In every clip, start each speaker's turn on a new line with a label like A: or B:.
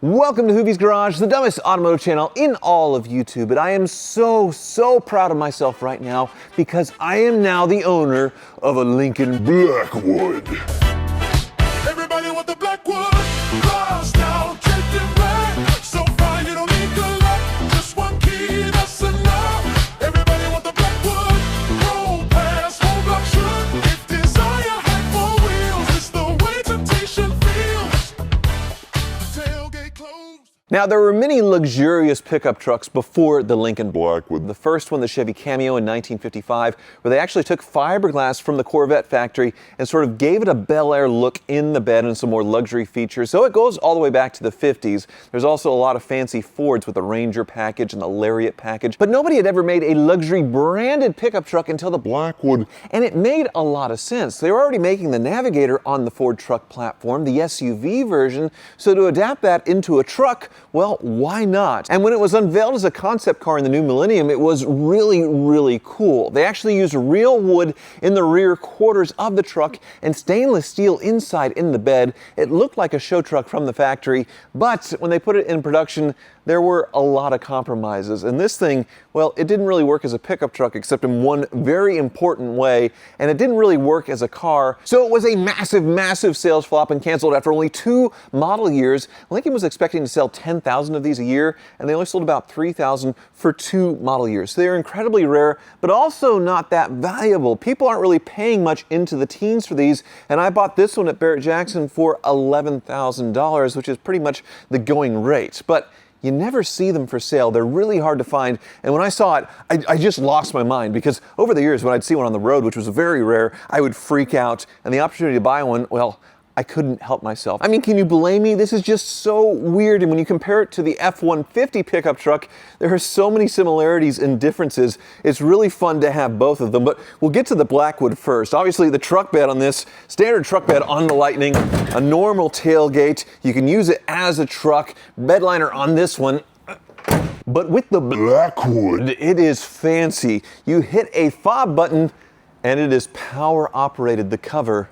A: Welcome to Hoovie's Garage, the dumbest automotive channel in all of YouTube. And I am so proud of myself right now because I am now the owner of a Lincoln Blackwood.
B: Everybody want the Blackwood, cross down, draped in black. So fine, you don't need the lock. Just one key, that's enough. Everybody want the Blackwood, roll past, whole block should. If desire had four wheels, it's the way temptation feels. Tailgate closed.
A: Now, there were many luxurious pickup trucks before the Lincoln Blackwood. The first one, the Chevy Cameo in 1955, where they actually took fiberglass from the Corvette factory and sort of gave it a Bel Air look in the bed and some more luxury features. So it goes all the way back to the 50s. There's also a lot of fancy Fords with the Ranger package and the Lariat package, but nobody had ever made a luxury branded pickup truck until the Blackwood, and it made a lot of sense. They were already making the Navigator on the Ford truck platform, the SUV version, so to adapt that into a truck, well, why not? And when it was unveiled as a concept car in the new millennium, it was really cool. They actually used real wood in the rear quarters of the truck and stainless steel inside in the bed. It looked like a show truck from the factory, but when they put it in production, there were a lot of compromises. And this thing, well, it didn't really work as a pickup truck except in one very important way, and it didn't really work as a car. So it was a massive sales flop and canceled after only 2 model years. Lincoln was expecting to sell 10,000 of these a year, and they only sold about 3,000 for 2 model years. So they're incredibly rare, but also not that valuable. People aren't really paying much into the teens for these, and I bought this one at Barrett-Jackson for $11,000, which is pretty much the going rate. But you never see them for sale. They're really hard to find. And when I saw it, I just lost my mind because over the years when I'd see one on the road, which was very rare, I would freak out. And the opportunity to buy one, well, I couldn't help myself. I mean, can you blame me? This is just so weird. And when you compare it to the F-150 pickup truck, there are so many similarities and differences. It's really fun to have both of them. But we'll get to the Blackwood first. Obviously, the truck bed on this, standard truck bed on the Lightning, a normal tailgate. You can use it as a truck. Bed liner on this one. But with the Blackwood, it is fancy. You hit a fob button and it is power operated, the cover.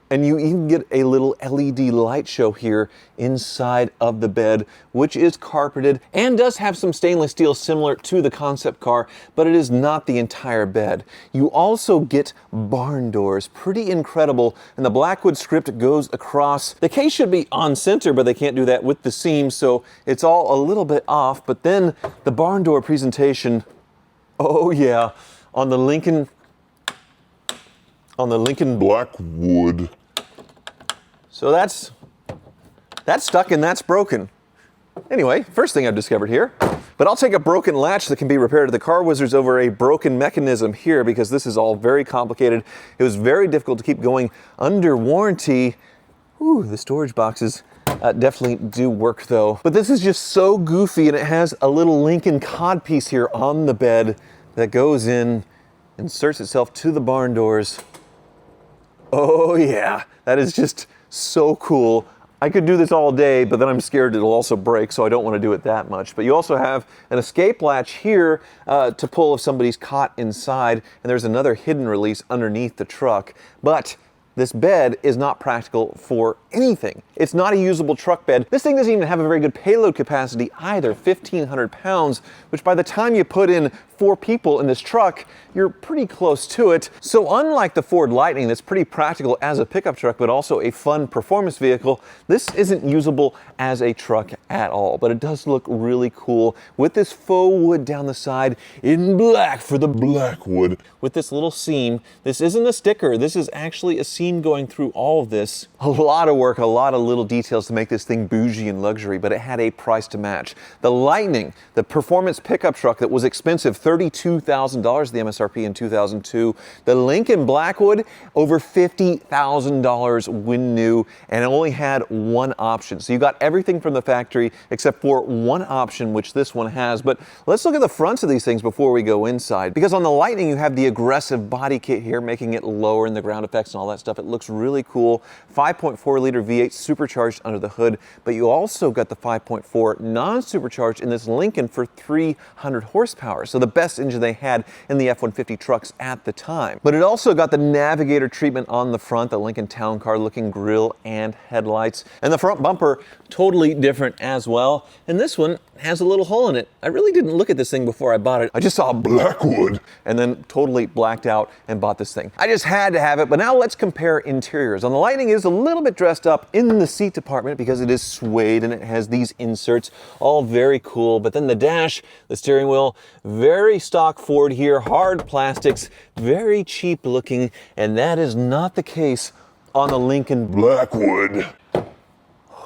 A: And you even get a little LED light show here inside of the bed, which is carpeted and does have some stainless steel similar to the concept car, but it is not the entire bed. You also get barn doors, pretty incredible, and the Blackwood script goes across. The case should be on center, but they can't do that with the seam, so it's all a little bit off. But then the barn door presentation, oh yeah, on the Lincoln Blackwood. So that's stuck and that's broken. Anyway, first thing I've discovered here. But I'll take a broken latch that can be repaired to the car wizards over a broken mechanism here because this is all very complicated. It was very difficult to keep going under warranty. Ooh, the storage boxes definitely do work though. But this is just so goofy, and it has a little Lincoln codpiece here on the bed that goes in, inserts itself to the barn doors. Oh yeah, that is just so cool. I could do this all day, but then I'm scared it'll also break, so I don't want to do it that much. But you also have an escape latch here to pull if somebody's caught inside, and there's another hidden release underneath the truck. But this bed is not practical for anything. It's not a usable truck bed. This thing doesn't even have a very good payload capacity either, 1,500 pounds, which by the time you put in 4 people in this truck, you're pretty close to it. So unlike the Ford Lightning that's pretty practical as a pickup truck, but also a fun performance vehicle, this isn't usable as a truck at all, but it does look really cool with this faux wood down the side in black for the Blackwood. With this little seam, this isn't a sticker, this is actually a seam going through all of this. A lot of work, a lot of little details to make this thing bougie and luxury, but it had a price to match. The Lightning, the performance pickup truck that was expensive, $32,000 the MSRP in 2002. The Lincoln Blackwood, over $50,000 when new, and it only had one option. So you got everything from the factory except for one option, which this one has. But let's look at the fronts of these things before we go inside. Because on the Lightning, you have the aggressive body kit here, making it lower in the ground effects and all that stuff. stuff. It looks really cool. 5.4 liter V8 supercharged under the hood, but you also got the 5.4 non-supercharged in this Lincoln for 300 horsepower. So the best engine they had in the F-150 trucks at the time. But it also got the Navigator treatment on the front, the Lincoln Town Car looking grille and headlights. And the front bumper, totally different as well. And this one has a little hole in it. I really didn't look at this thing before I bought it. I just saw Blackwood and then totally blacked out and bought this thing. I just had to have it, but now let's compare interiors. On the Lightning, it is a little bit dressed up in the seat department because it is suede and it has these inserts, all very cool. But then the dash, the steering wheel, very stock Ford here, hard plastics, very cheap looking, and that is not the case on the Lincoln Blackwood.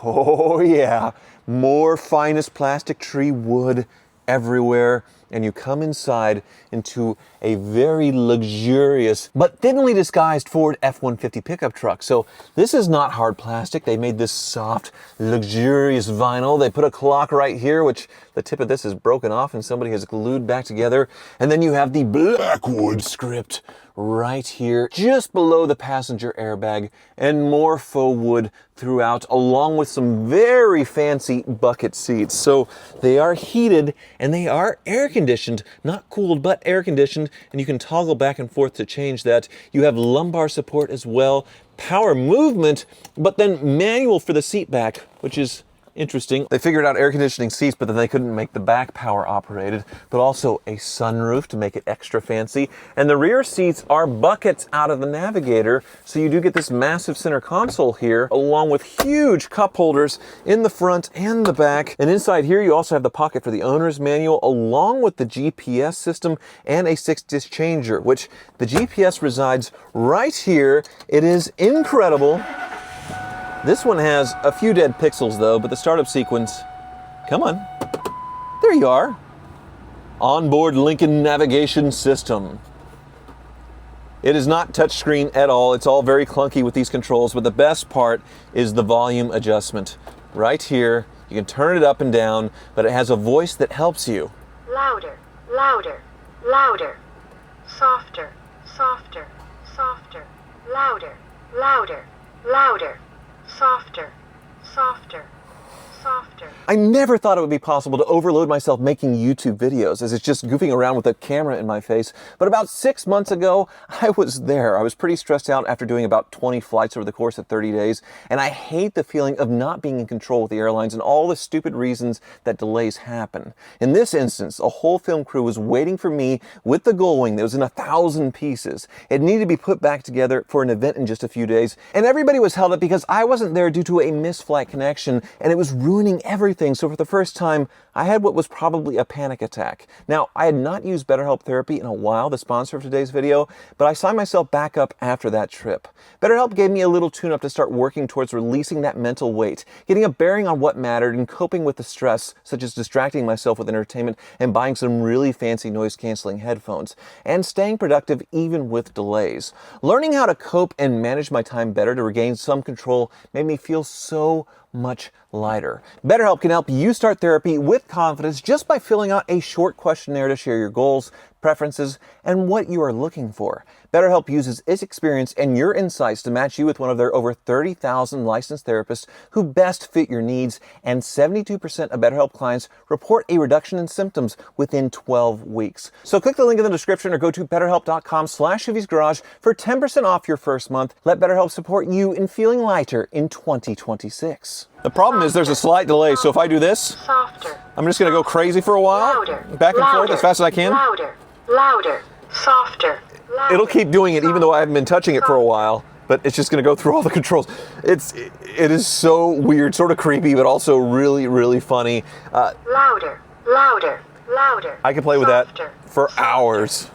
A: Oh yeah, more finest plastic tree wood everywhere, and you come inside into a very luxurious but thinly disguised Ford F-150 pickup truck. So this is not hard plastic. They made this soft, luxurious vinyl. They put a clock right here, which the tip of this is broken off and somebody has glued back together. And then you have the Blackwood script right here, just below the passenger airbag, and more faux wood throughout, along with some very fancy bucket seats. So they are heated and they are air conditioned, not cooled, but air conditioned, and you can toggle back and forth to change that. You have lumbar support as well, power movement, but then manual for the seat back, which is interesting. They figured out air conditioning seats, but then they couldn't make the back power operated, but also a sunroof to make it extra fancy. And the rear seats are buckets out of the Navigator, so you do get this massive center console here, along with huge cup holders in the front and the back. And inside here, you also have the pocket for the owner's manual, along with the GPS system and a 6-disc changer, which the GPS resides right here. It is incredible. This one has a few dead pixels though, but the startup sequence, come on, there you are. Onboard Lincoln navigation system. It is not touchscreen at all. It's all very clunky with these controls, but the best part is the volume adjustment. Right here, you can turn it up and down, but it has a voice that helps you.
C: Louder, louder, louder, softer, softer, softer, louder, louder, louder. Softer, softer, softer.
A: I never thought it would be possible to overload myself making YouTube videos, as it's just goofing around with a camera in my face. But about 6 months ago, I was there. I was pretty stressed out after doing about 20 flights over the course of 30 days. And I hate the feeling of not being in control with the airlines and all the stupid reasons that delays happen. In this instance, a whole film crew was waiting for me with the Gullwing that was in 1,000 pieces. It needed to be put back together for an event in just a few days. And everybody was held up because I wasn't there due to a missed flight connection, and it was ruining everything. So for the first time, I had what was probably a panic attack. Now, I had not used BetterHelp Therapy in a while, the sponsor of today's video, but I signed myself back up after that trip. BetterHelp gave me a little tune-up to start working towards releasing that mental weight, getting a bearing on what mattered, and coping with the stress, such as distracting myself with entertainment and buying some really fancy noise-canceling headphones, and staying productive even with delays. Learning how to cope and manage my time better to regain some control made me feel so much lighter. BetterHelp can help you start therapy with confidence just by filling out a short questionnaire to share your goals, preferences, and what you are looking for. BetterHelp uses its experience and your insights to match you with one of their over 30,000 licensed therapists who best fit your needs, and 72% of BetterHelp clients report a reduction in symptoms within 12 weeks. So click the link in the description or go to betterhelp.com/Shivy'sGarage for 10% off your first month. Let BetterHelp support you in feeling lighter in 2026. The problem is there's a slight delay, so if I do this,
C: Softer.
A: I'm just going to go crazy for a while,
C: Louder.
A: back and forth
C: Louder.
A: as fast as I can.
C: Louder. Louder. Softer. Louder.
A: It'll keep doing it even though I haven't been touching it for a while, but it's just going to go through all the controls. It is so weird, sort of creepy, but also really, really funny.
C: Louder. Louder. Louder.
A: I could play with that
C: Softer.
A: for
C: Softer.
A: hours.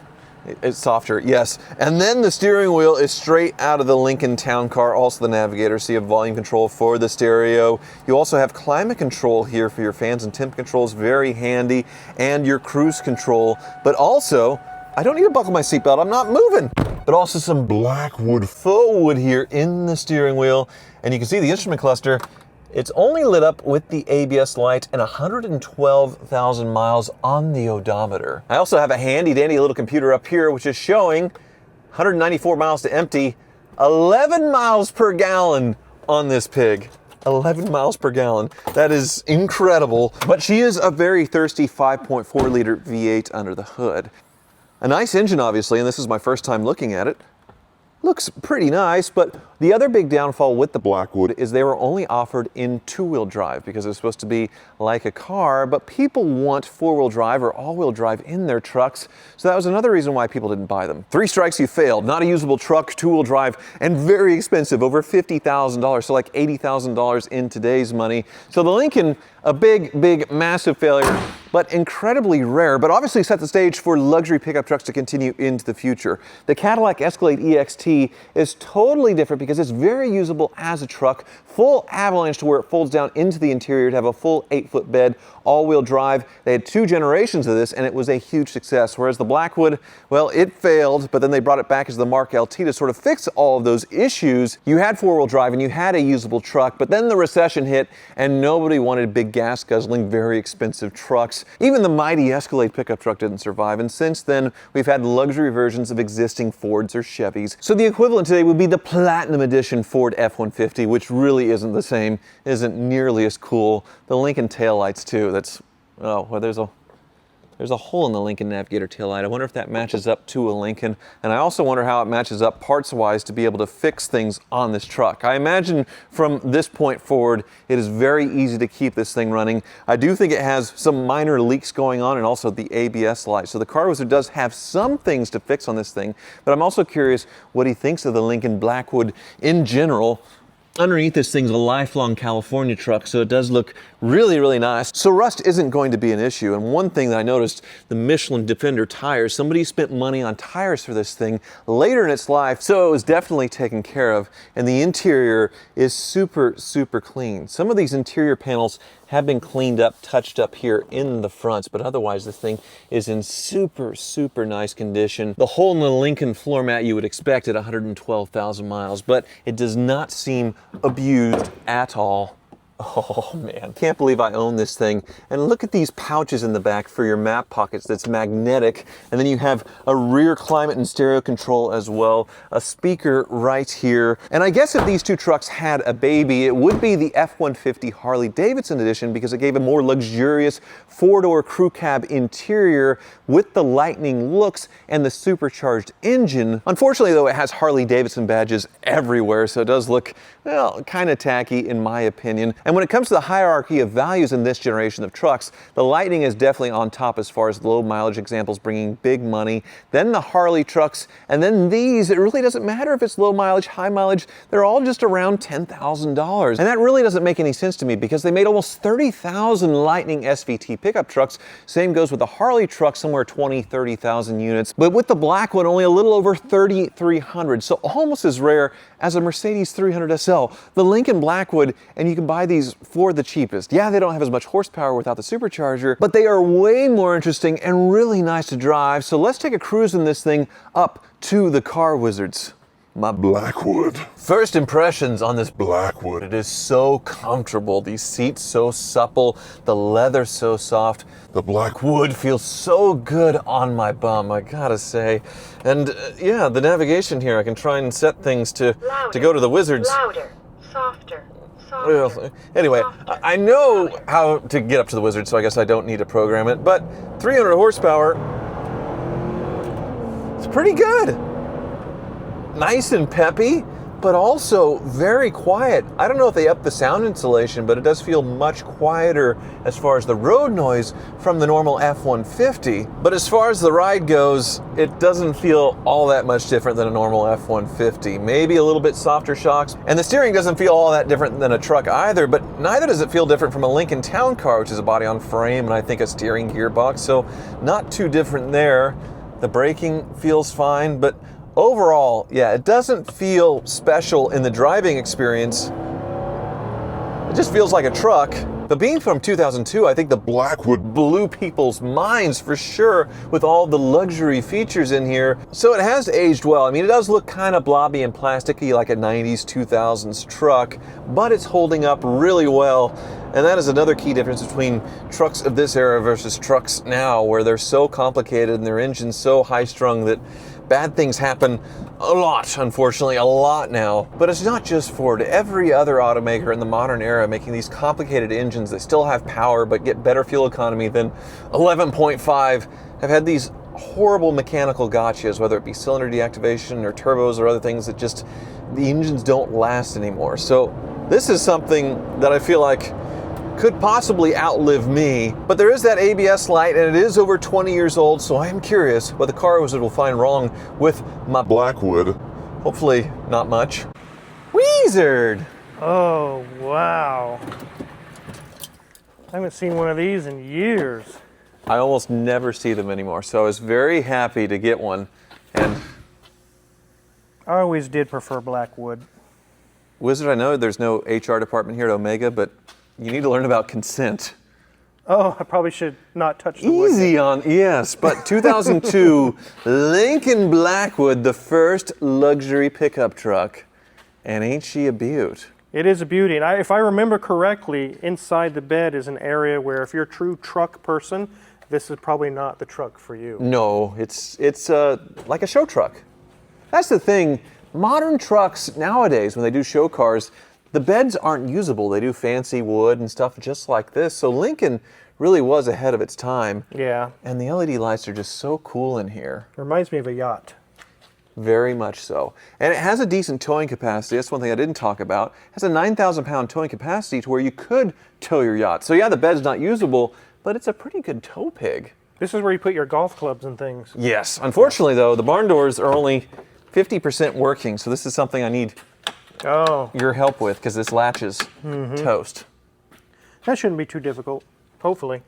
A: It's softer, yes. And then the steering wheel is straight out of the Lincoln Town Car, also the Navigator, so you have volume control for the stereo. You also have climate control here for your fans and temp controls, very handy, and your cruise control. But also, I don't need to buckle my seatbelt, I'm not moving. But also some Blackwood faux wood here in the steering wheel. And you can see the instrument cluster. It's only lit up with the ABS light and 112,000 miles on the odometer. I also have a handy dandy little computer up here which is showing 194 miles to empty, 11 miles per gallon on this pig. 11 miles per gallon. That is incredible. But she is a very thirsty 5.4 liter V8 under the hood. A nice engine, obviously, and this is my first time looking at it. Looks pretty nice, but the other big downfall with the Blackwood is they were only offered in two-wheel drive because it's supposed to be like a car, but people want four-wheel drive or all-wheel drive in their trucks, so that was another reason why people didn't buy them. 3 strikes, you failed. Not a usable truck, two-wheel drive, and very expensive, over $50,000, so like $80,000 in today's money. So the Lincoln, a big, massive failure, but incredibly rare, but obviously set the stage for luxury pickup trucks to continue into the future. The Cadillac Escalade EXT is totally different because it's very usable as a truck, full avalanche to where it folds down into the interior to have a full 8-foot bed, all-wheel drive. They had 2 generations of this and it was a huge success, whereas the Blackwood, well, it failed, but then they brought it back as the Mark LT to sort of fix all of those issues. You had four-wheel drive and you had a usable truck, but then the recession hit and nobody wanted big gas-guzzling, very expensive trucks. Even the mighty Escalade pickup truck didn't survive, and since then we've had luxury versions of existing Fords or Chevys. So the equivalent today would be the Platinum Edition Ford F-150, which really isn't the same, isn't nearly as cool. The Lincoln taillights too, that's, oh, well, there's a hole in the Lincoln Navigator taillight. I wonder if that matches up to a Lincoln, and I also wonder how it matches up parts-wise to be able to fix things on this truck. I imagine from this point forward, it is very easy to keep this thing running. I do think it has some minor leaks going on and also the ABS light. So the Car Wizard does have some things to fix on this thing, but I'm also curious what he thinks of the Lincoln Blackwood in general. Underneath this thing's a lifelong California truck, so it does look really nice. So rust isn't going to be an issue. And one thing that I noticed, the Michelin Defender tires, somebody spent money on tires for this thing later in its life, so it was definitely taken care of. And the interior is super clean. Some of these interior panels have been cleaned up, touched up here in the fronts, but otherwise this thing is in super nice condition. The hole in the Lincoln floor mat you would expect at 112,000 miles, but it does not seem abused at all. Oh man, can't believe I own this thing. And look at these pouches in the back for your map pockets that's magnetic. And then you have a rear climate and stereo control as well, a speaker right here. And I guess if these two trucks had a baby, it would be the F-150 Harley Davidson edition because it gave a more luxurious 4-door crew cab interior with the lightning looks and the supercharged engine. Unfortunately though, it has Harley Davidson badges everywhere, so it does look, well, kind of tacky in my opinion. And when it comes to the hierarchy of values in this generation of trucks, the Lightning is definitely on top as far as low mileage examples bringing big money. Then the Harley trucks, and then these, it really doesn't matter if it's low mileage, high mileage, they're all just around $10,000. And that really doesn't make any sense to me because they made almost 30,000 Lightning SVT pickup trucks. Same goes with the Harley truck, somewhere 20, 30,000 units. But with the Blackwood, only a little over 3,300, so almost as rare as a Mercedes 300 SL. The Lincoln Blackwood, and you can buy these for the cheapest. Yeah, they don't have as much horsepower without the supercharger, but they are way more interesting and really nice to drive. So let's take a cruise in this thing up to the Car Wizards. My
B: Blackwood.
A: first impressions on this Blackwood. It is so comfortable. These seats so supple, the leather so soft. The Blackwood feels so good on my bum, I gotta say. And yeah, the navigation here, I can try and set things to go to the Wizards.
C: Louder, softer.
A: Well, anyway, I know how to get up to the Wizard, so I guess I don't need to program it, but 300 horsepower, it's pretty good. Nice and peppy, but also very quiet. I don't know if they upped the sound insulation, but it does feel much quieter as far as the road noise from the normal F-150. But as far as the ride goes, it doesn't feel all that much different than a normal F-150. Maybe a little bit softer shocks. And the steering doesn't feel all that different than a truck either, but neither does it feel different from a Lincoln Town Car, which is a body on frame and I think a steering gearbox, so not too different there. The braking feels fine, but overall, yeah, it doesn't feel special in the driving experience. It just feels like a truck. But being from 2002, I think the Blackwood blew people's minds for sure with all the luxury features in here. So it has aged well. I mean, it does look kind of blobby and plasticky like a 90s, 2000s truck, but it's holding up really well. And that is another key difference between trucks of this era versus trucks now, where they're so complicated and their engine's so high-strung that Bad things happen a lot, unfortunately, a lot now. But it's not just Ford. Every other automaker in the modern era making these complicated engines that still have power but get better fuel economy than 11.5 have had these horrible mechanical gotchas, whether it be cylinder deactivation or turbos or other things that just, the engines don't last anymore. So this is something that I feel like could possibly outlive me, but there is that ABS light and it is over 20 years old, so I am curious what the car wizard will find wrong with my Blackwood. Hopefully not much. Wizard!
D: Oh, wow. I haven't seen one of these in years.
A: I almost never see them anymore, so I was very happy to get one. And
D: I always did prefer Blackwood.
A: Wizard, I know there's no HR department here at Omega, but you need to learn about consent.
D: Oh, I probably should not touch the wood.
A: Easy on, yes, but 2002 Lincoln Blackwood, the first luxury pickup truck. And ain't she a beaut?
D: It is a beauty. And if I remember correctly, inside the bed is an area where if you're a true truck person, this is probably not the truck for you.
A: No, it's like a show truck. That's the thing. Modern trucks nowadays, when they do show cars, the beds aren't usable. They do fancy wood and stuff just like this. So Lincoln really was ahead of its time.
D: Yeah.
A: And the LED lights are just so cool in here.
D: Reminds me of a yacht.
A: Very much so. And it has a decent towing capacity. That's one thing I didn't talk about. It has a 9,000 pound towing capacity to where you could tow your yacht. So yeah, the bed's not usable, but it's a pretty good tow pig.
D: This is where you put your golf clubs and things.
A: Yes. Unfortunately though, the barn doors are only 50% working. So this is something I need your help with because this latches toast.
D: That shouldn't be too difficult, hopefully.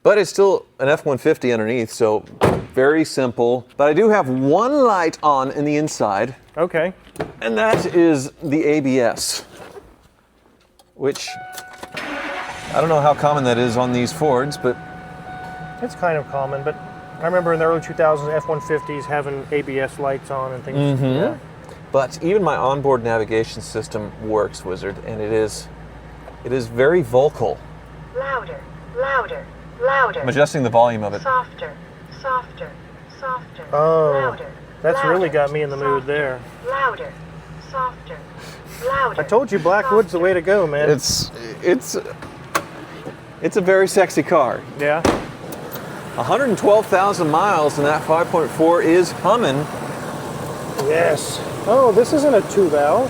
A: But it's still an F-150 underneath, so very simple. But I do have one light on in the inside,
D: Okay.
A: and that is the ABS, which I don't know how common that is on these Fords, but
D: It's kind of common, but I remember in the early 2000s, F-150s having ABS lights on and things. Yeah.
A: but even my onboard navigation system works, Wizard, and it is very vocal.
C: Louder, louder, louder.
A: I'm adjusting the volume of it.
C: Softer, softer, softer.
D: Oh,
C: louder.
D: that's
C: louder,
D: really got me in the mood
C: softer,
D: there.
C: Louder, softer, louder.
D: I told you Blackwood's the way to go, man.
A: It's a very sexy car.
D: Yeah.
A: 112,000 miles, and that 5.4 is humming.
D: Yes. Oh, this isn't a 2-valve.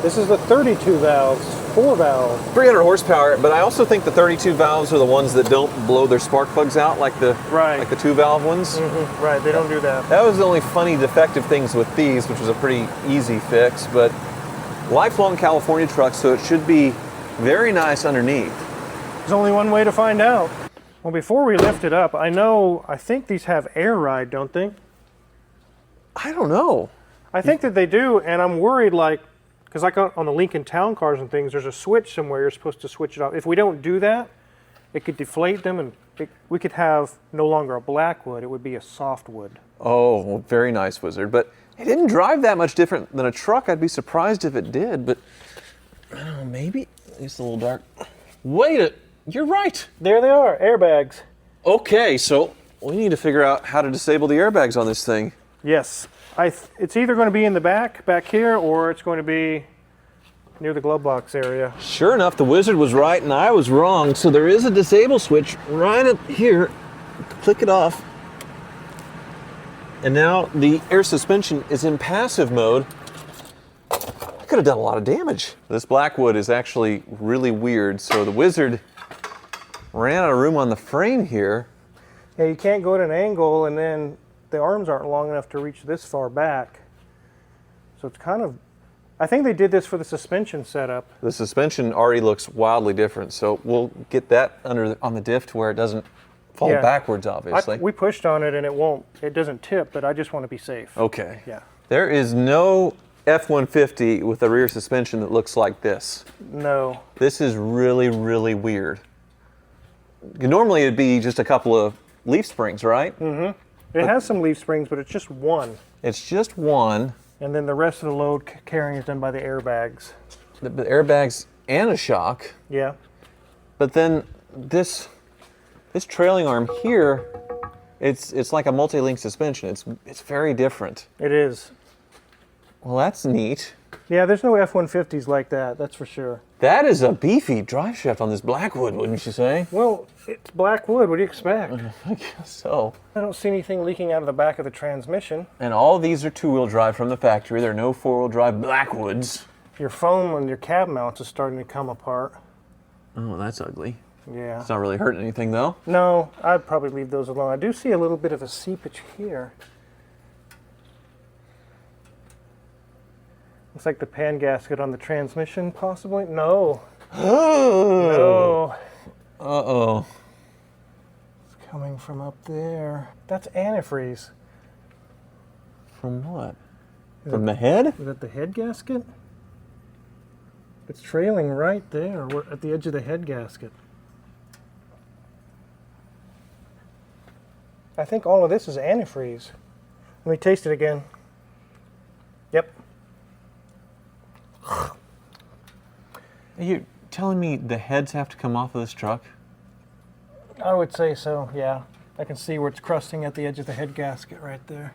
D: This is the 32 valves, 4-valve.
A: 300 horsepower, but I also think the 32 valves are the ones that don't blow their spark plugs out like the
D: Right.
A: 2-valve ones.
D: Right, they don't do that.
A: That was the only funny defective things with these, which was a pretty easy fix, but lifelong California trucks, so it should be very nice underneath.
D: There's only one way to find out. Well, before we lift it up, I think these have air ride, don't they?
A: I don't know.
D: I think that they do, and I'm worried, because like on the Lincoln Town cars and things, there's a switch somewhere you're supposed to switch it off. If we don't do that, it could deflate them, and we could have no longer a Blackwood, it would be a softwood.
A: Oh, well, very nice, Wizard, but it didn't drive that much different than a truck. I'd be surprised if it did, but I don't know, maybe it's a little dark. Wait, you're right.
D: There they are, airbags.
A: Okay, so we need to figure out how to disable the airbags on this thing.
D: Yes. It's either going to be in the back here, or it's going to be near the glove box area.
A: Sure enough, the Wizard was right and I was wrong. So there is a disable switch right up here. Click it off. And now the air suspension is in passive mode. I could have done a lot of damage. This Blackwood is actually really weird. So the Wizard ran out of room on the frame here.
D: Yeah, you can't go at an angle, and then the arms aren't long enough to reach this far back. So it's kind of, I think they did this for the suspension setup.
A: The suspension already looks wildly different. So we'll get that on the diff to where it doesn't fall
D: Yeah.
A: backwards, obviously.
D: We pushed on it and it doesn't tip, but I just want to be safe.
A: Okay.
D: Yeah.
A: There is no F-150 with a rear suspension that looks like this.
D: No.
A: This is really, really weird. Normally it'd be just a couple of leaf springs, right?
D: It has some leaf springs, but it's just one.
A: It's just one.
D: And then the rest of the load carrying is done by the airbags.
A: The airbags and a shock.
D: Yeah.
A: But then this trailing arm here It's like a multi-link suspension. It's very different.
D: It is.
A: Well, that's neat.
D: Yeah, there's no F-150s like that, that's for sure.
A: That is a beefy drive shaft on this Blackwood, wouldn't you say?
D: Well, it's Blackwood, what do you expect?
A: I guess so.
D: I don't see anything leaking out of the back of the transmission.
A: And all of these are two-wheel drive from the factory. There are no four-wheel drive Blackwoods.
D: Your foam on your cab mounts is starting to come apart.
A: Oh, that's ugly.
D: Yeah.
A: It's not really hurting anything, though.
D: No, I'd probably leave those alone. I do see a little bit of a seepage here. Looks like the pan gasket on the transmission, possibly? No. No.
A: Uh-oh.
D: It's coming from up there. That's antifreeze.
A: From what? From the head?
D: Is that the head gasket? It's trailing right there. We're at the edge of the head gasket. I think all of this is antifreeze. Let me taste it again. Yep.
A: Are you telling me the heads have to come off of this truck?
D: I would say so, yeah. I can see where it's crusting at the edge of the head gasket right there.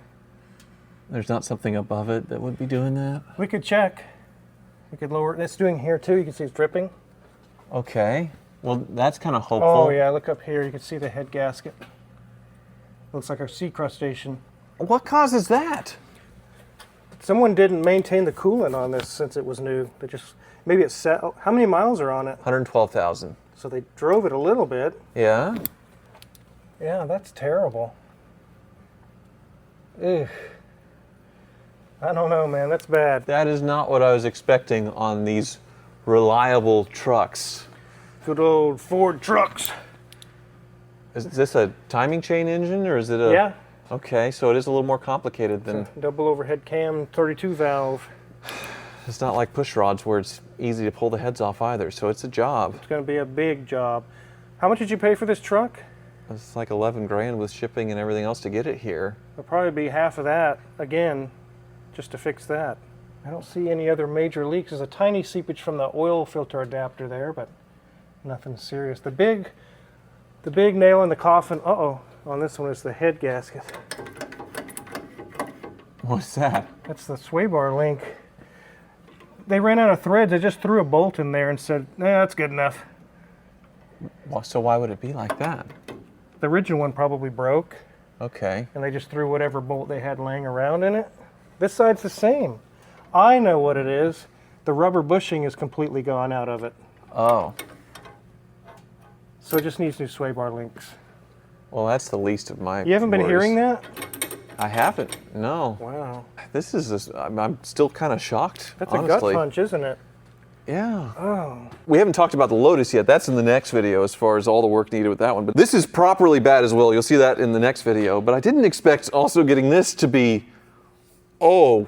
A: There's not something above it that would be doing that?
D: We could check. We could lower it. It's doing here too. You can see it's dripping.
A: Okay. Well, that's kind of hopeful.
D: Oh yeah, look up here. You can see the head gasket. Looks like our sea crustacean.
A: What causes that?
D: Someone didn't maintain the coolant on this since it was new. They just, maybe it set, oh, how many miles are on it?
A: 112,000.
D: So they drove it a little bit.
A: Yeah?
D: Yeah, that's terrible. Ugh. I don't know, man. That's bad.
A: That is not what I was expecting on these reliable trucks.
D: Good old Ford trucks.
A: Is this a timing chain engine, or is it a...
D: Yeah.
A: Okay, so it is a little more complicated than...
D: Double overhead cam, 32 valve.
A: It's not like push rods where it's easy to pull the heads off either, so it's a job.
D: It's going to be a big job. How much did you pay for this truck?
A: It's like 11 grand with shipping and everything else to get it here.
D: It'll probably be half of that again, just to fix that. I don't see any other major leaks. There's a tiny seepage from the oil filter adapter there, but nothing serious. The big nail in the coffin, on this one is the head gasket.
A: What's that?
D: That's the sway bar link. They ran out of threads. They just threw a bolt in there and said, "Nah, that's good enough."
A: Well, so why would it be like that?
D: The original one probably broke,
A: Okay.
D: and they just threw whatever bolt they had laying around in it. This side's the same. I know what it is. The rubber bushing is completely gone out of it.
A: Oh.
D: So it just needs new sway bar links.
A: Well, that's the least of my
D: You haven't been
A: worries.
D: hearing that?
A: I haven't. No.
D: Wow.
A: This is. I'm still kind of shocked.
D: That's
A: honestly.
D: a gut punch, isn't it?
A: Yeah.
D: Oh.
A: We haven't talked about the Lotus yet. That's in the next video as far as all the work needed with that one. But this is properly bad as well. You'll see that in the next video. But I didn't expect also getting this to be, oh.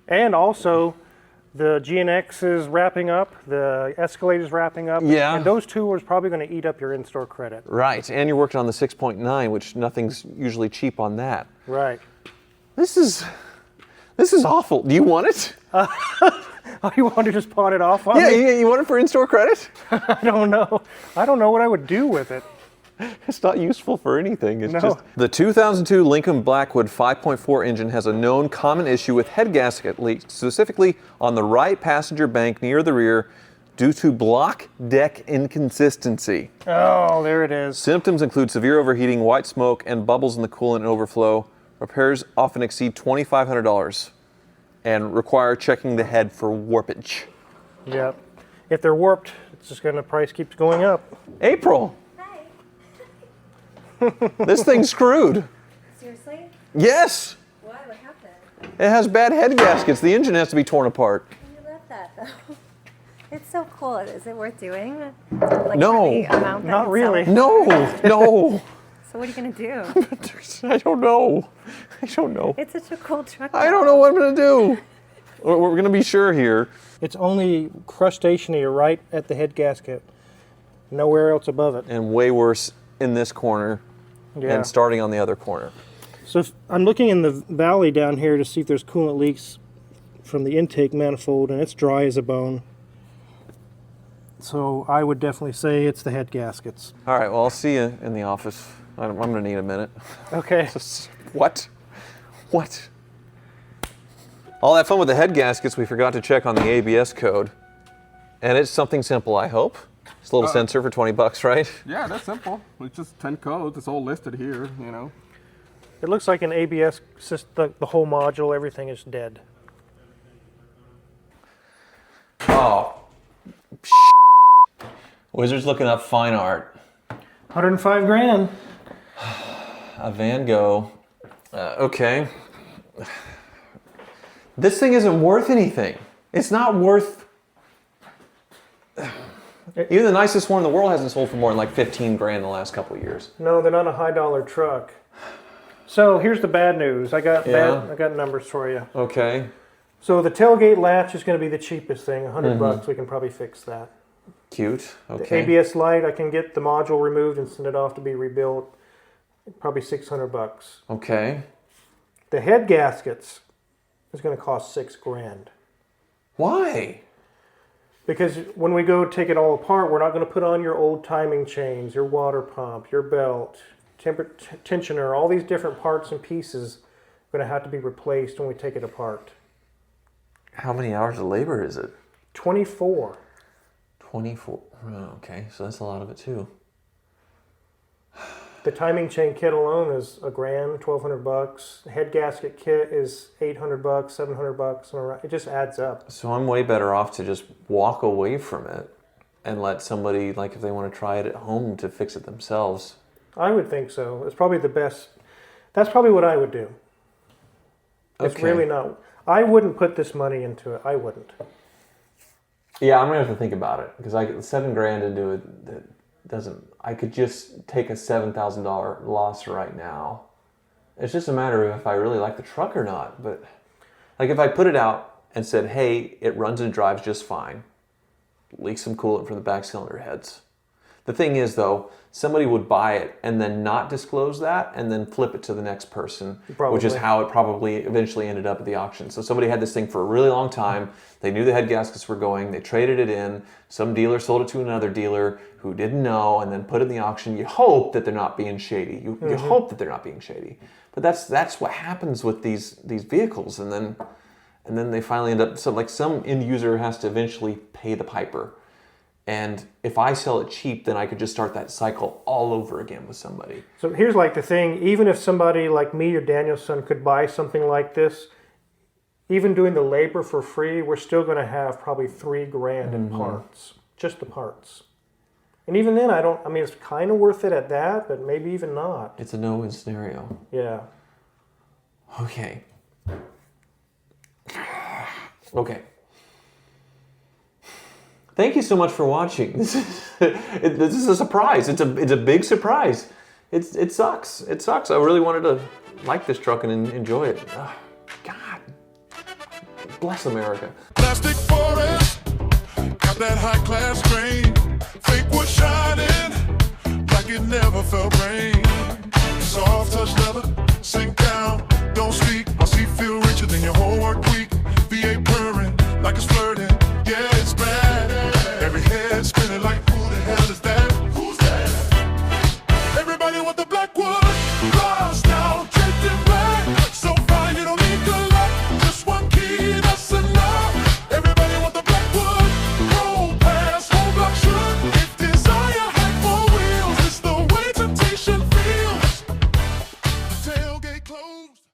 D: And also, the GNX is wrapping up, the Escalade is wrapping up.
A: Yeah.
D: And those two are probably going to eat up your in-store credit.
A: Right. And you're working on the 6.9, which nothing's usually cheap on that.
D: Right.
A: This is awful. Do you want it?
D: Oh, you want to just pawn it off on
A: Yeah,
D: me?
A: you want it for in-store credit?
D: I don't know. I don't know what I would do with it.
A: It's not useful for anything. It's
D: No.
A: just the 2002 Lincoln Blackwood 5.4 engine has a known common issue with head gasket leaks, specifically on the right passenger bank near the rear due to block deck inconsistency.
D: Oh, there it is.
A: Symptoms include severe overheating, white smoke, and bubbles in the coolant and overflow. Repairs often exceed $2,500 and require checking the head for warpage.
D: Yep. If they're warped, it's just going to, price keeps going up.
A: April! This thing's screwed.
E: Seriously?
A: Yes!
E: Why? What happened?
A: It has bad head gaskets. The engine has to be torn apart.
E: You love that though. It's so cool. Is it worth doing? Like
A: No,
E: for the amount that
D: not
E: it's
D: really.
E: selling?
A: No.
E: So what are you gonna do?
A: I don't know. I don't know.
E: It's such a cool truck.
A: I don't know what I'm going to do. We're going to be sure here.
D: It's only crustacean right at the head gasket. Nowhere else above it.
A: And way worse in this corner
D: Yeah.
A: and starting on the other corner.
D: So I'm looking in the valley down here to see if there's coolant leaks from the intake manifold, and it's dry as a bone. So I would definitely say it's the head gaskets.
A: All right, well, I'll see you in the office. I'm gonna need a minute.
D: Okay.
A: What? What? All that fun with the head gaskets, we forgot to check on the ABS code. And it's something simple, I hope. It's a little sensor for $20, right?
F: Yeah, that's simple. It's just 10 codes. It's all listed here, you know.
D: It looks like an ABS system, the whole module, everything is dead.
A: Oh. Wizard's looking up fine art.
D: 105 grand.
A: A Van Gogh. Okay. This thing isn't worth anything. It's not worth... Even the nicest one in the world hasn't sold for more than like 15 grand in the last couple of years.
D: No, they're not a high dollar truck. So here's the bad news. I got
A: Yeah.
D: numbers for you.
A: Okay.
D: So the tailgate latch is going to be the cheapest thing, $100. We can probably fix that.
A: Cute.
D: The
A: Okay.
D: ABS light, I can get the module removed and send it off to be rebuilt. Probably $600.
A: Okay.
D: The head gaskets is going to cost $6 grand.
A: Why?
D: Because when we go take it all apart, we're not going to put on your old timing chains, your water pump, your belt, tensioner, all these different parts and pieces are going to have to be replaced when we take it apart.
A: How many hours of labor is it?
D: 24.
A: 24. Oh, okay, so that's a lot of it too.
D: The timing chain kit alone is $1 grand, $1,200. The head gasket kit is $800, $700. It just adds up.
A: So I'm way better off to just walk away from it and let somebody, like if they want to try it at home, to fix it themselves.
D: I would think so. It's probably the best. That's probably what I would do. It's
A: Okay.
D: really not. I wouldn't put this money into it. I wouldn't.
A: Yeah, I'm gonna have to think about it because I get $7 grand into it. That doesn't. I could just take a $7,000 loss right now. It's just a matter of if I really like the truck or not. But like if I put it out and said, "Hey, it runs and drives just fine," leak some coolant from the back cylinder heads. The thing is, though, somebody would buy it and then not disclose that and then flip it to the next person, which is
D: Probably.
A: how it probably eventually ended up at the auction. So somebody had this thing for a really long time. They knew the head gaskets were going. They traded it in. Some dealer sold it to another dealer who didn't know and then put it in the auction. You hope that they're not being shady. You hope that they're not being shady. But that's what happens with these vehicles. And then they finally end up, so like some end user has to eventually pay the piper. And if I sell it cheap, then I could just start that cycle all over again with somebody.
D: So here's like the thing. Even if somebody like me or Daniel's son could buy something like this, even doing the labor for free, we're still going to have probably $3 grand in parts. Just the parts. And even then, I mean, it's kind of worth it at that, but maybe even not.
A: It's a no-win scenario.
D: Yeah.
A: Okay. Okay. Thank you so much for watching. This is a surprise. It's a big surprise. It sucks. It sucks. I really wanted to like this truck and enjoy it. Oh, God. Bless America.
B: Plastic forest, got that high class grain. Fake wood shining like it never felt rain. Soft touch leather, sink down, don't speak. My seat feel richer than your whole work week. V8 purring like it's flirting.